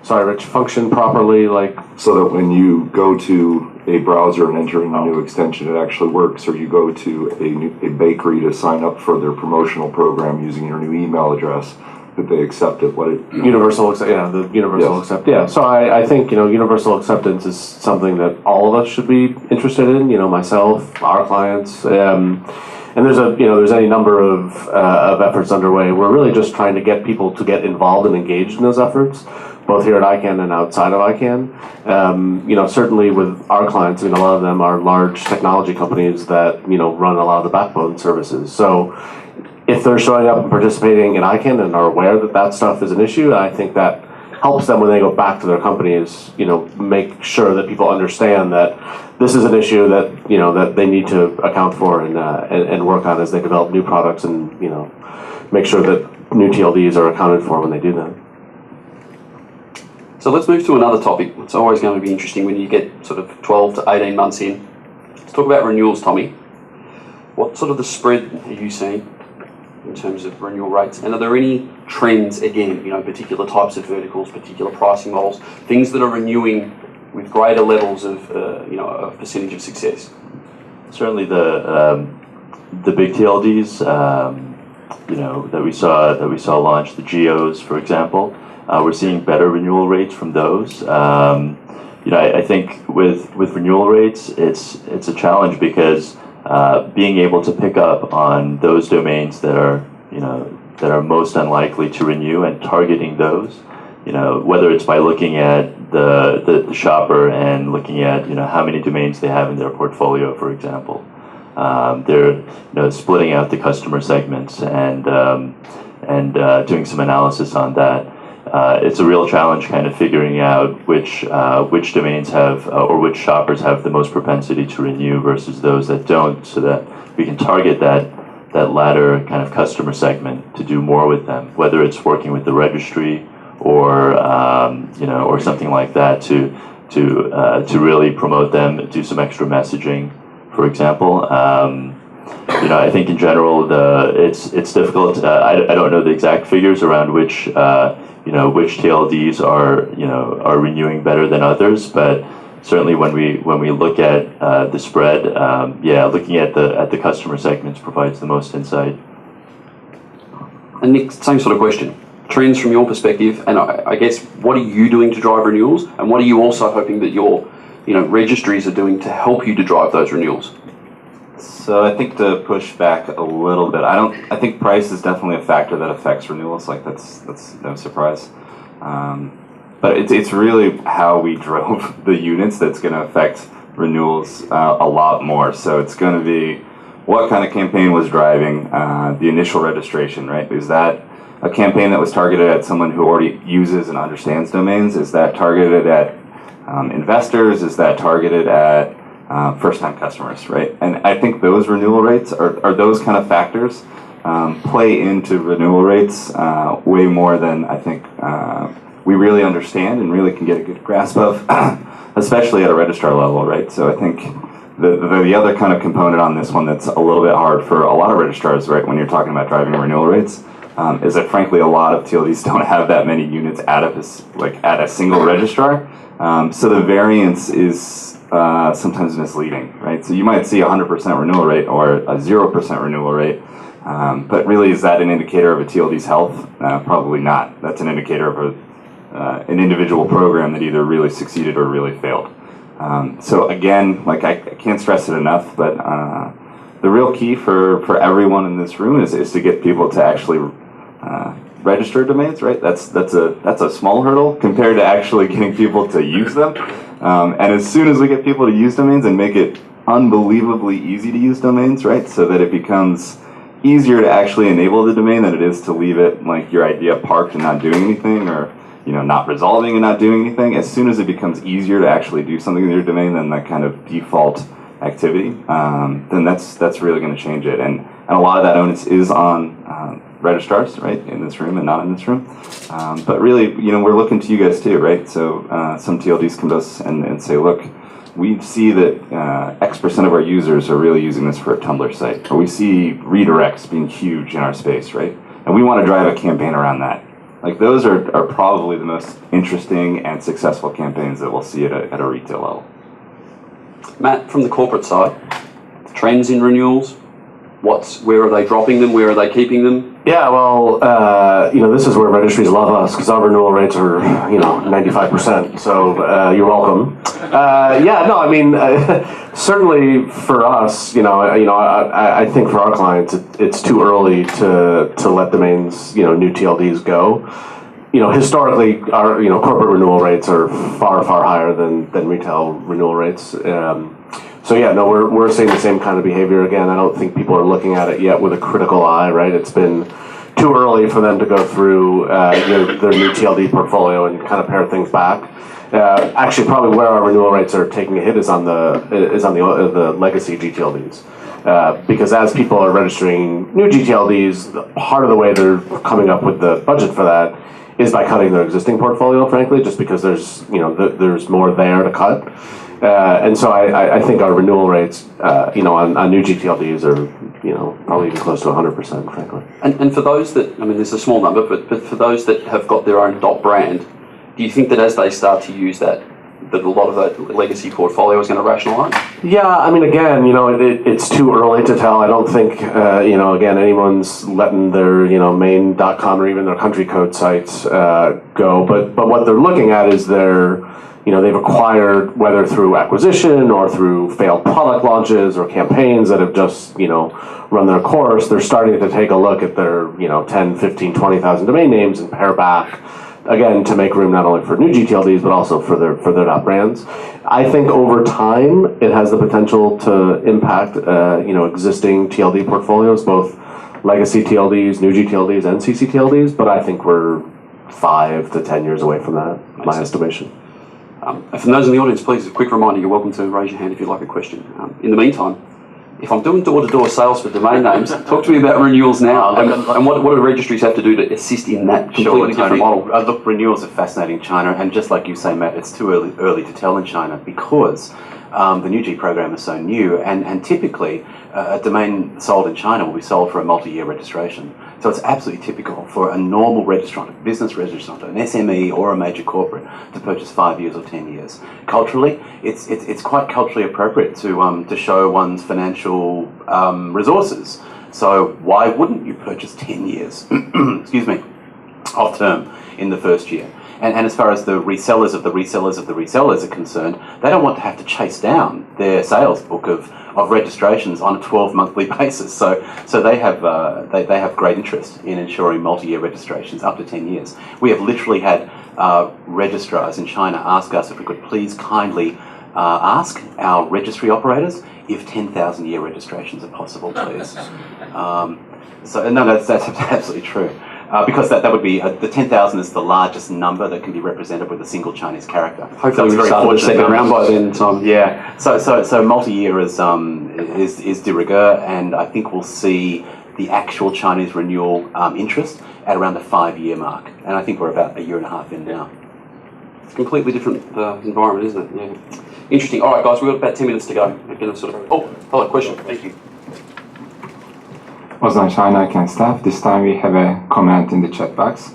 Sorry, Rich, function properly, like? So that when you go to a browser and enter in a new extension, it actually works, or you go to a bakery to sign up for their promotional program using your new email address, that they accept it. Universal accept, yeah, the universal accept, yeah. So I think, you know, universal acceptance is something that all of us should be interested in, you know, myself, our clients, and there's any number of efforts underway. We're really just trying to get people to get involved and engaged in those efforts, both here at ICANN and outside of ICANN. You know, certainly with our clients, I mean, a lot of them are large technology companies that, you know, run a lot of the backbone services. So if they're showing up and participating in ICANN and are aware that that stuff is an issue, I think that helps them when they go back to their companies, make sure that people understand that this is an issue that, that they need to account for and work on as they develop new products and, make sure that new TLDs are accounted for when they do that. So let's move to another topic. It's always going to be interesting when you get sort of 12 to 18 months in. Let's talk about renewals, Tommy. What sort of the spread are you seeing in terms of renewal rates? And are there any trends, again, particular types of verticals, particular pricing models, things that are renewing with greater levels of, of percentage of success? Certainly the big TLDs, that we saw launch, the geos, for example. We're seeing better renewal rates from those. I think with renewal rates, it's a challenge because being able to pick up on those domains that are most unlikely to renew and targeting those, whether it's by looking at the shopper and looking at how many domains they have in their portfolio, for example. They're splitting out the customer segments and doing some analysis on that. It's a real challenge kind of figuring out which domains have or which shoppers have the most propensity to renew versus those that don't, so that we can target that latter kind of customer segment to do more with them, whether it's working with the registry or or something like that to really promote them, do some extra messaging, for example. I think in general it's difficult. I don't know the exact figures around which which TLDs are renewing better than others, but certainly when we look at the spread, looking at the customer segments provides the most insight. And Nic, same sort of question. Trends from your perspective, and I guess what are you doing to drive renewals, and what are you also hoping that your registries are doing to help you to drive those renewals? So I think to push back a little bit, I think price is definitely a factor that affects renewals. Like that's no surprise. But it's really how we drove the units that's going to affect renewals a lot more. So it's going to be what kind of campaign was driving the initial registration, right? Is that a campaign that was targeted at someone who already uses and understands domains? Is that targeted at investors? Is that targeted at first-time customers, right? And I think those renewal rates are those kind of factors play into renewal rates way more than I think we really understand and really can get a good grasp of, especially at a registrar level, right? So I think the other kind of component on this one that's a little bit hard for a lot of registrars, right, when you're talking about driving renewal rates, is that frankly a lot of TLDs don't have that many units at a single registrar. So the variance is sometimes misleading, right? So you might see a 100% renewal rate or a 0% renewal rate, but really is that an indicator of a TLD's health? Probably not. That's an indicator of an individual program that either really succeeded or really failed. So again, I can't stress it enough, but the real key for everyone in this room is to get people to actually register domains, right? That's a small hurdle compared to actually getting people to use them. And as soon as we get people to use domains and make it unbelievably easy to use domains, right, so that it becomes easier to actually enable the domain than it is to leave it like your idea parked and not doing anything, or not resolving and not doing anything. As soon as it becomes easier to actually do something with your domain than that kind of default activity, then that's really going to change it. And a lot of that onus is on registrars, right, in this room and not in this room. But really, we're looking to you guys too, right? So some TLDs come to us and say, look, we see that X% of our users are really using this for a Tumblr site. Or we see redirects being huge in our space, right? And we want to drive a campaign around that. Like those are probably the most interesting and successful campaigns that we'll see at a retail level. Matt, from the corporate side, trends in renewals, where are they dropping them, where are they keeping them? Yeah, well, this is where registries love us because our renewal rates are, 95%. So you're welcome. Certainly for us, I think for our clients, it's too early to let domains, new TLDs go. Historically, our corporate renewal rates are far higher than retail renewal rates. We're seeing the same kind of behavior again. I don't think people are looking at it yet with a critical eye, right? It's been too early for them to go through their new TLD portfolio and kind of pare things back. Actually, probably where our renewal rates are taking a hit is on the legacy GTLDs. Because as people are registering new GTLDs, part of the way they're coming up with the budget for that is by cutting their existing portfolio, frankly, just because there's more there to cut. And so I think our renewal rates, on new GTLDs are, probably even close to 100%, frankly. And for those that, I mean, there's a small number, but for those that have got their own brand, do you think that as they start to use that a lot of that legacy portfolio is going to rationalise? Yeah, I mean, again, it's too early to tell. I don't think, again, anyone's letting their, main.com or even their country code sites go. But what they're looking at is they've acquired, whether through acquisition or through failed product launches or campaigns that have just, run their course, they're starting to take a look at their, 10, 15, 20,000 domain names and pare back, again, to make room not only for new GTLDs, but also for their .brands. I think over time, it has the potential to impact, existing TLD portfolios, both legacy TLDs, new GTLDs, and CCTLDs, but I think we're 5 to 10 years away from that, my estimation. And for those in the audience, please, a quick reminder, you're welcome to raise your hand if you'd like a question. In the meantime, if I'm doing door-to-door sales for domain names, talk to me about renewals now, and what do registries have to do to assist in that completely different model? Look, renewals are fascinating in China, and just like you say, Matt, it's too early to tell in China because the new G program is so new, and typically a domain sold in China will be sold for a multi-year registration. So it's absolutely typical for a normal registrant, a business registrant, an SME or a major corporate to purchase 5 years or 10 years. Culturally, it's quite culturally appropriate to show one's financial resources. So why wouldn't you purchase 10 years, excuse me, off term in the first year? And as far as the resellers of the resellers of the resellers are concerned, they don't want to have to chase down their sales book of registrations on a 12-monthly basis. So they have great interest in ensuring multi-year registrations up to 10 years. We have literally had registrars in China ask us if we could please kindly ask our registry operators if 10,000-year registrations are possible, please. So no, that's absolutely true. Because that would be, the 10,000 is the largest number that can be represented with a single Chinese character. Hopefully we've started the second round by then, Tom. Yeah, so multi-year is de rigueur, and I think we'll see the actual Chinese renewal interest at around the 5-year mark. And I think we're about 1.5 years in now. It's a completely different environment, isn't it? Yeah. Interesting. All right, guys, we've got about 10 minutes to go. We're going to hello, question. Thank you. Ozan China ICANN staff. This time we have a comment in the chat box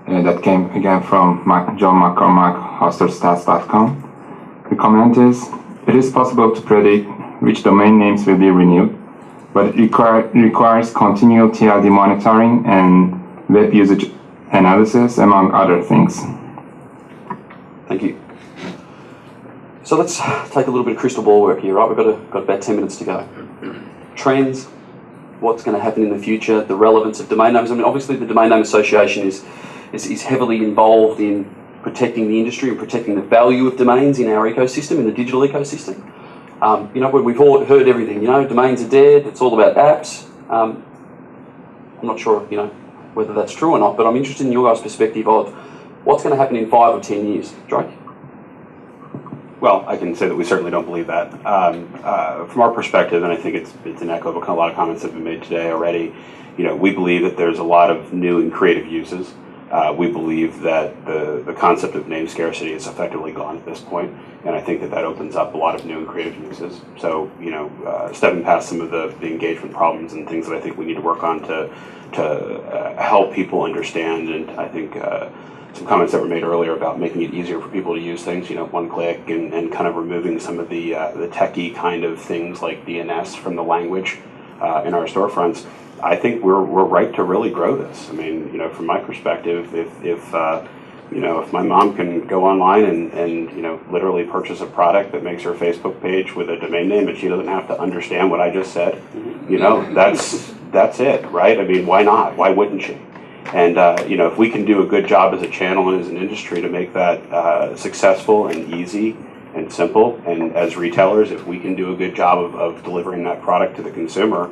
that came again from John McCormack, hosterstats.com. The comment is, it is possible to predict which domain names will be renewed, but it requires continual TLD monitoring and web usage analysis, among other things. Thank you. So let's take a little bit of crystal ball work here, right? We've got about 10 minutes to go. Trends, what's going to happen in the future, the relevance of domain names. I mean, obviously the Domain Name Association is heavily involved in protecting the industry and protecting the value of domains in our ecosystem, in the digital ecosystem. We've all heard everything, domains are dead, it's all about apps. I'm not sure, whether that's true or not, but I'm interested in your guys' perspective of what's going to happen in 5 or 10 years. Drake? Well, I can say that we certainly don't believe that. From our perspective, and I think it's an echo of a lot of comments that have been made today already, we believe that there's a lot of new and creative uses. We believe that the concept of name scarcity is effectively gone at this point, and I think that opens up a lot of new and creative uses. So, stepping past some of the engagement problems and things that I think we need to work on to help people understand, and I think some comments that were made earlier about making it easier for people to use things, one click, and kind of removing some of the techie kind of things like DNS from the language in our storefronts. I think we're right to really grow this. I mean, from my perspective, if my mom can go online and literally purchase a product that makes her Facebook page with a domain name and she doesn't have to understand what I just said, that's it, right? I mean, why not? Why wouldn't she? And if we can do a good job as a channel and as an industry to make that successful and easy and simple, and as retailers, if we can do a good job of delivering that product to the consumer,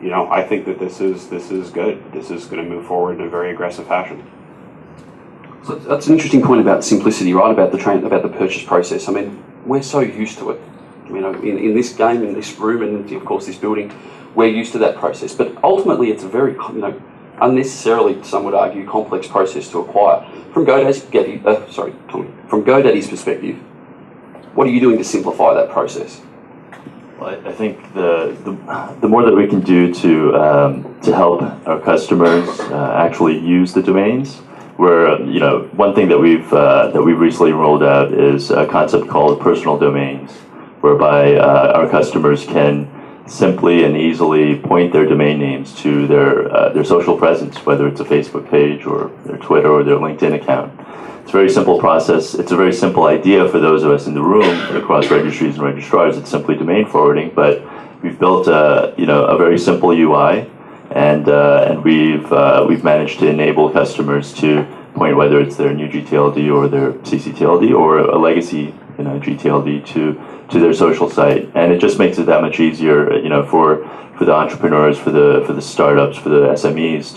I think that this is good. This is going to move forward in a very aggressive fashion. So that's an interesting point about simplicity, right? About the purchase process. I mean, we're so used to it. In this game, in this room, and of course this building, we're used to that process. But ultimately, it's a very unnecessarily, some would argue, complex process to acquire. From GoDaddy's perspective, what are you doing to simplify that process? Well, I think the more that we can do to help our customers actually use the domains, one thing that we've recently rolled out is a concept called personal domains, whereby our customers can simply and easily point their domain names to their social presence, whether it's a Facebook page or their Twitter or their LinkedIn account. It's a very simple process. It's a very simple idea for those of us in the room across registries and registrars. It's simply domain forwarding, but we've built a very simple UI, and we've managed to enable customers to point whether it's their new GTLD or their CCTLD or a legacy GTLD to their social site, and it just makes it that much easier for the entrepreneurs, for the startups, for the SMEs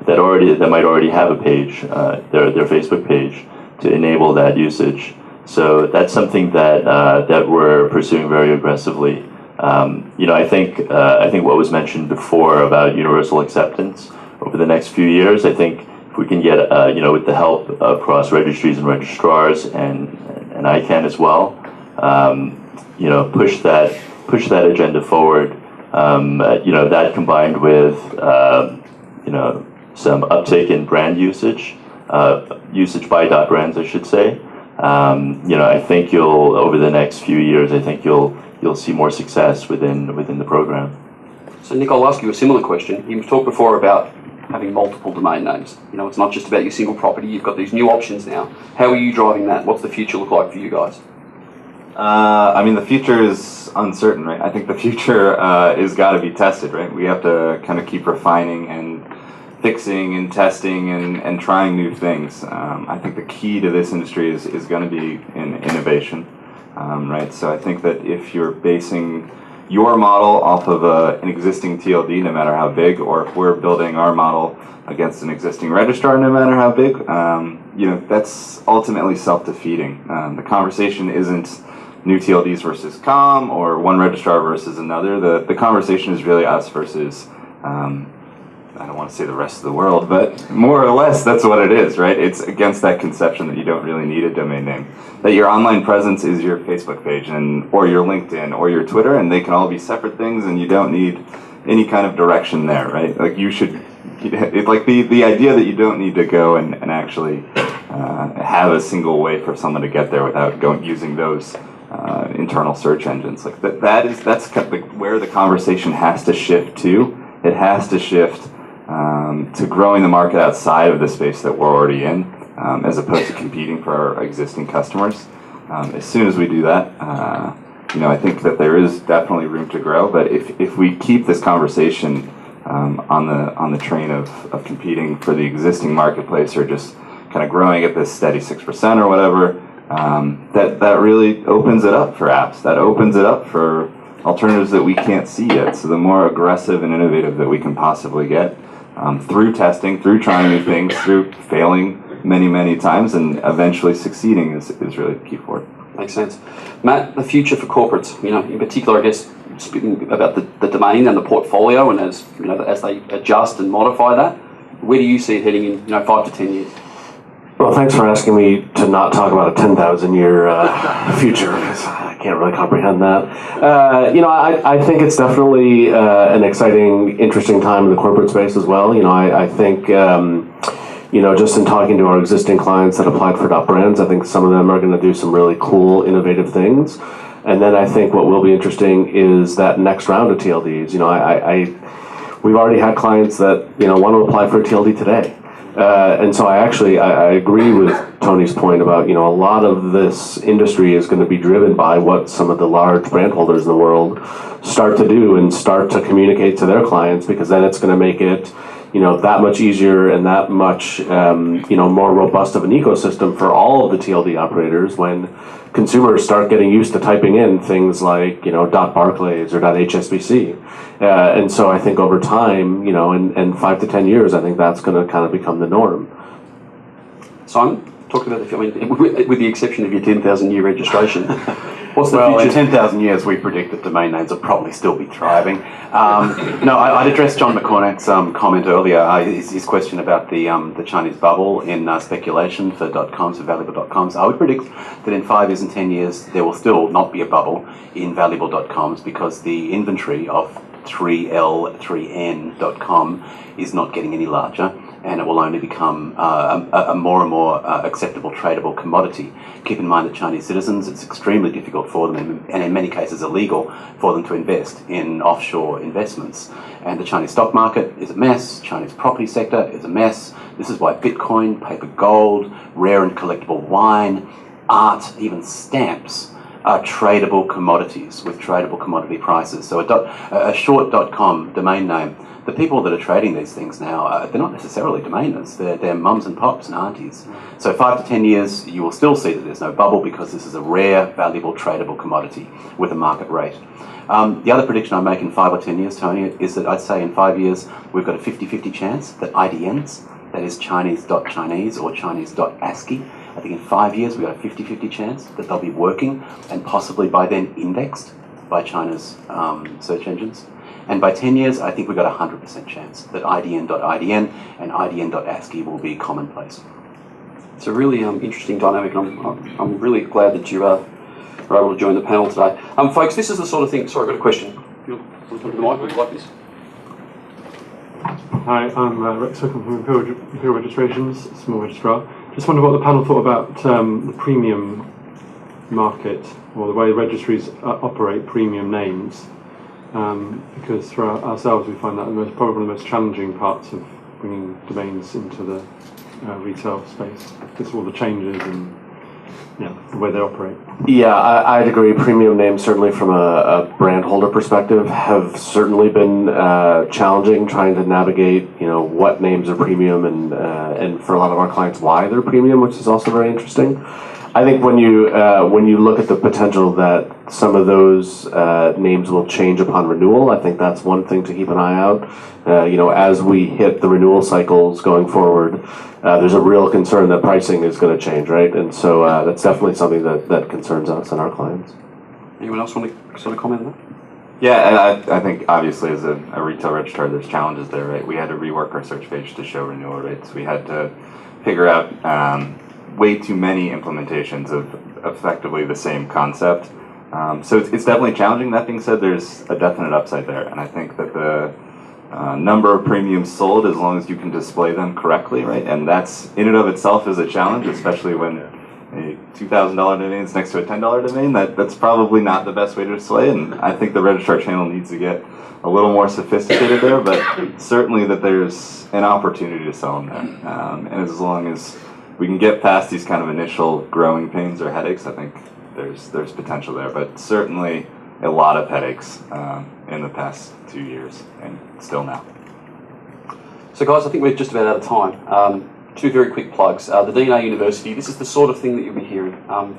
that might already have a page, their Facebook page, to enable that usage. So that's something that we're pursuing very aggressively. I think what was mentioned before about universal acceptance over the next few years, I think if we can get with the help of cross registries and registrars and ICANN as well, push that agenda forward. That combined with some uptake in brand usage by .brands, I should say. I think over the next few years, I think you'll see more success within the program. So Nic, I'll ask you a similar question. You've talked before about having multiple domain names. It's not just about your single property. You've got these new options now. How are you driving that? What's the future look like for you guys? The future is uncertain, right? I think the future is got to be tested, right? We have to kind of keep refining and fixing and testing and trying new things. I think the key to this industry is going to be in innovation, right? So I think that if you're basing your model off of an existing TLD, no matter how big, or if we're building our model against an existing registrar, no matter how big, that's ultimately self-defeating. The conversation isn't new TLDs versus COM or one registrar versus another. The conversation is really us versus, I don't want to say the rest of the world, but more or less that's what it is, right? It's against that conception that you don't really need a domain name. That your online presence is your Facebook page or your LinkedIn or your Twitter, and they can all be separate things, and you don't need any kind of direction there, right? Like you should, like the idea that you don't need to go and actually have a single way for someone to get there without using those internal search engines. Like that's kind of where the conversation has to shift to. It has to shift to growing the market outside of the space that we're already in, as opposed to competing for our existing customers. As soon as we do that, I think that there is definitely room to grow. But if we keep this conversation on the train of competing for the existing marketplace, or just kind of growing at this steady 6% or whatever, that really opens it up for apps. That opens it up for alternatives that we can't see yet. So the more aggressive and innovative that we can possibly get, through testing, through trying new things, through failing many, many times, and eventually succeeding is really the key for it. Makes sense. Matt, the future for corporates, in particular, I guess, speaking about the domain and the portfolio, and as they adjust and modify that, where do you see it heading in 5 to 10 years? Well, thanks for asking me to not talk about a 10,000-year future, because I can't really comprehend that. I think it's definitely an exciting, interesting time in the corporate space as well. I think, just in talking to our existing clients that applied for .brands, I think some of them are going to do some really cool, innovative things. And then I think what will be interesting is that next round of TLDs. We've already had clients that, want to apply for a TLD today. And so I agree with Tony's point about, a lot of this industry is going to be driven by what some of the large brand holders in the world start to do and start to communicate to their clients, because then it's going to make it that much easier and that much more robust of an ecosystem for all of the TLD operators when consumers start getting used to typing in things like .barclays or .hsbc, and so I think over time, in 5 to 10 years, I think that's going to kind of become the norm. Simon, talk about with the exception of your 10,000 year registration. What's the Well, in future? 10,000 years, we predict that domain names will probably still be thriving. No, I'd address John McCornack's comment earlier, his question about the Chinese bubble in speculation for .coms, for valuable .coms. I would predict that in 5 years and 10 years, there will still not be a bubble in valuable .coms because the inventory of 3L, 3N.com is not getting any larger, and it will only become a more and more acceptable tradable commodity. Keep in mind that Chinese citizens, it's extremely difficult for them, and in many cases illegal, for them to invest in offshore investments. And the Chinese stock market is a mess, Chinese property sector is a mess. This is why Bitcoin, paper gold, rare and collectible wine, art, even stamps are tradable commodities with tradable commodity prices. So a short .com domain name, the people that are trading these things now, they're not necessarily domainers, they're mums and pops and aunties. So 5 to 10 years, you will still see that there's no bubble because this is a rare, valuable, tradable commodity with a market rate. The other prediction I make in 5 or 10 years, Tony, is that I'd say in 5 years, we've got a 50-50 chance that IDNs, that is Chinese.Chinese or Chinese.ASCII, I think in 5 years we've got a 50-50 chance that they'll be working and possibly by then indexed by China's search engines. And by 10 years, I think we've got a 100% chance that IDN.IDN and IDN.ASCII will be commonplace. It's a really interesting dynamic, and I'm really glad that you are able to join the panel today. Folks, this is the sort of thing... Sorry, I've got a question. You want to come to the mic? Would you like this? Hi, I'm Rex Hookham from Imperial Registrations, small registrar. Just wondered what the panel thought about the premium market, or the way registries operate premium names, because for ourselves we find that probably the most challenging parts of bringing domains into the retail space, because of all the changes and the way they operate. Yeah, I'd agree. Premium names, certainly from a brand holder perspective, have certainly been challenging, trying to navigate, what names are premium and for a lot of our clients, why they're premium, which is also very interesting. I think when you look at the potential that some of those names will change upon renewal, I think that's one thing to keep an eye out. As we hit the renewal cycles going forward, there's a real concern that pricing is going to change, right? And so that's definitely something that concerns us and our clients. Anyone else want to sort of comment on that? Yeah, I think obviously as a retail registrar, there's challenges there, right? We had to rework our search page to show renewal rates. We had to figure out way too many implementations of effectively the same concept. So it's definitely challenging. That being said, there's a definite upside there, and I think that the number of premiums sold, as long as you can display them correctly, right? And that's in and of itself is a challenge, especially when a $2,000 domain is next to a $10 domain. That's probably not the best way to display it, and I think the registrar channel needs to get a little more sophisticated there, but certainly that there's an opportunity to sell them there. And as long as we can get past these kind of initial growing pains or headaches, I think there's potential there, but certainly a lot of headaches in the past 2 years and still now. So guys, I think we're just about out of time. 2 very quick plugs. The DNA University, this is the sort of thing that you'll be hearing.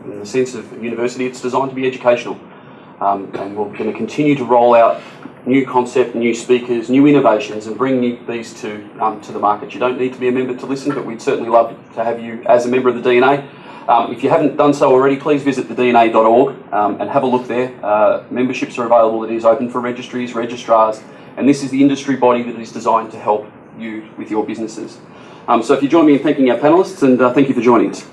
In the sense of university, it's designed to be educational. And we're going to continue to roll out new concept, new speakers, new innovations, and bring these to the market. You don't need to be a member to listen, but we'd certainly love to have you as a member of the DNA. If you haven't done so already, please visit thedna.org and have a look there. Memberships are available. It is open for registries, registrars, and this is the industry body that is designed to help you with your businesses. So if you join me in thanking our panellists, and thank you for joining us.